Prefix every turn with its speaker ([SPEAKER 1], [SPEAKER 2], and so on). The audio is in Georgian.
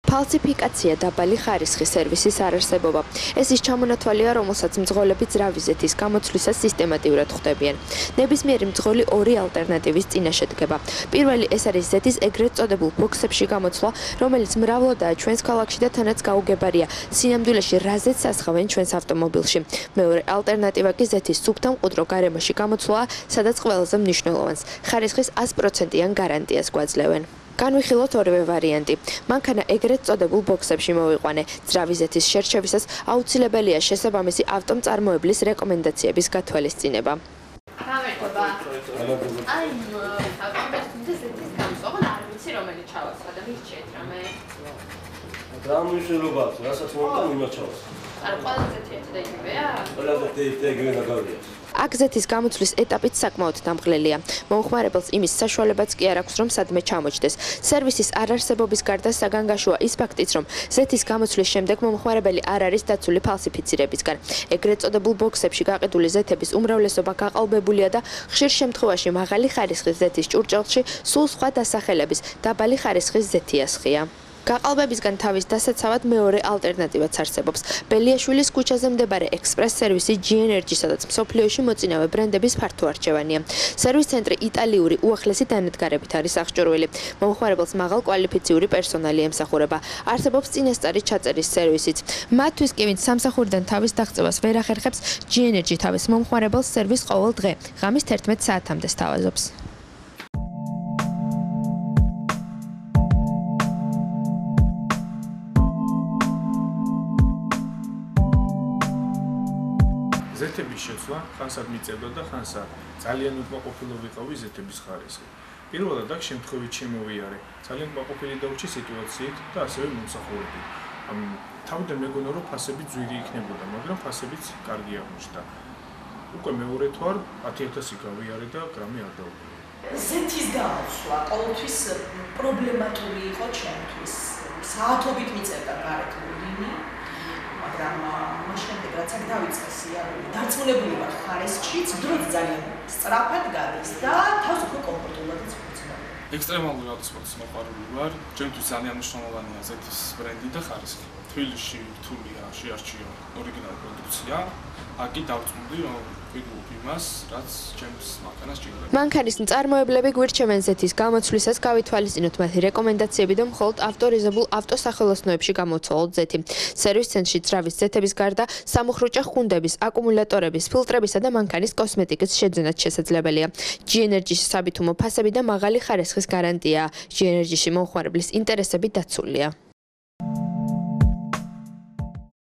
[SPEAKER 1] ფალსიფიკაცია დაბალი ხარისხის სერვისის არარსებობა. ეს ის ჩამონათვალია, რომელსაც მძღოლები ძრავი ზეთის გამოცვლისას სისტემატიურად ხვდებიან. ნებისმიერი მძღოლი ორი ალტერნატივის წინაშე დგება. პირველი ეს არის ზეთის ეგრეთ წოდებულ ბოქსებში გამოცვლა, რომელიც მრავლადაა ჩვენს ქალაქში და თანაც გაუგებარია სინამდვილეში რაზეც ასხავენ ჩვენს ავტომობილში. მეორე ალტერნატივა კი ზეთის სუფთა მყუდრო გარემოში გამოცვლაა, სადაც ყველაზე მნიშვნელოვანს ხარისხის 100%-იან გარანტიას გვაძლევენ. განვიხილოთ ორივე ვარიანტი. მანქანა ეგრეთ წოდებულ ბოქსებში მოვიყვანე. ძრავი ზეთის შერჩევისას აუცილებელია შესაბამისი ავტომწარმოებლის რეკომენდაციების გათვალისწინება. აქ ზეთის გამოცვლის ეტაპიც საკმაოდ დამღლელია. მომხმარებელს იმის საშუალებაც კი არ აქვს, რომ სადმე ჩამოჯდეს. სერვისის არარსებობის გარდა საგანგაშოა ის ფაქტიც, რომ ზეთის გამოცვლის შემდეგ მომხმარებელი არ არის დაცული ფალსიფიცირებისგან. ეგრეთ წოდებულ ბოქსებში გაყიდული ზეთების უმრავლესობა გაყალბებულია და ხშირ შემთხვევაში მაღალი ხარისხის ზეთის ჭურჭელში სულ სხვა დასახელების დაბალი ხარისხის ზეთიასხია. გაყალბებისგან თავის დასაცავად მეორე ალტერნატივაც არსებობს. ბელიაშვილის ქუჩაზე მდებარე ექსპრეს სერვისი G-Energy, სადაც მსოფლიოში მოწინავე ბრენდების ფართო არჩევანია. სერვის ცენტრი იტალიური უახლესი დანადგარებით არის აღჭურვილი. მომხმარებელს მაღალკვალიფიციური პერსონალი ემსახურება. არსებობს წინასწარი ჩაწერის სერვისიც. მათთვის კი ვინც სამსახურიდან თავის დაღწევას ვერ ახერხებს, G-Energy თავის მომხმარებელს სერვისს ყოველ დღე ღამის 11 საათამდე სთავაზობს.
[SPEAKER 2] ზეთების შეცვლა ხანსად მიწევდა და ხანსა ძალიან უკმაყოფილო ვიყავი ზეთების ხარისხი. პირველად აქ შემთხვევით შემოვიარე ძალიან უკმაყოფილი დავრჩი სიტუაციით და ასევე მომსახურებით. თავიდან მეგონა რომ ფასები ძვირი იქნებოდა, მაგრამ ფასებიც კარგი აღმოჩნდა. უკვე მეორედ ვარ 10,000-ი გავიარე და გრამი არ დავუყარე.
[SPEAKER 3] ზეთის გამოცვლა ყოველთვის პრობლემატური იყო ჩემთვის. საათობით მიწევდა გარეთ ლინი. მაგრამ შემდეგ რაც აქ დავიწყე სიარული, დარწმუნებული ვარ ხარისხშიც, დროც ძალიან სწრაფად გადის და თავს უფრო კომფორტულადაც ვიწევ.
[SPEAKER 4] ექსტრემალური ავტოსპორტის მოყვარული ვარ. ჩემთვის ძალიან მნიშვნელოვანია ზეთის ბრენდი და ხარისხი. თბილისში რთულია შეარჩიო ორიგინალური პროდუქცია. აქ დავწმუნდი რომ ვიგულებ იმას, რაც ჩემს მანქანას ჭირდება.
[SPEAKER 1] მანქანის მწარმოებლები გვირჩევენ ზეთის გამოცვლისას გავითვალისწინოთ მათი რეკომენდაციები და მხოლოდ ავტორიზებულ ავტოსახელოსნოებში გამოცვალოთ ზეთი. სერვის ცენტრში ძრავის ზეთების გარდა სამუხრუჭე ხუნდების, აკუმულატორების, ფილტრებისა და მანქანის კოსმეტიკის შეძენაც შესაძლებელია. G-Energy-ში საბითუმო ფასები და მაღალი ხარისხის გარანტია. G-Energy-ში მომხმარებლის ინტერესები დაცულია.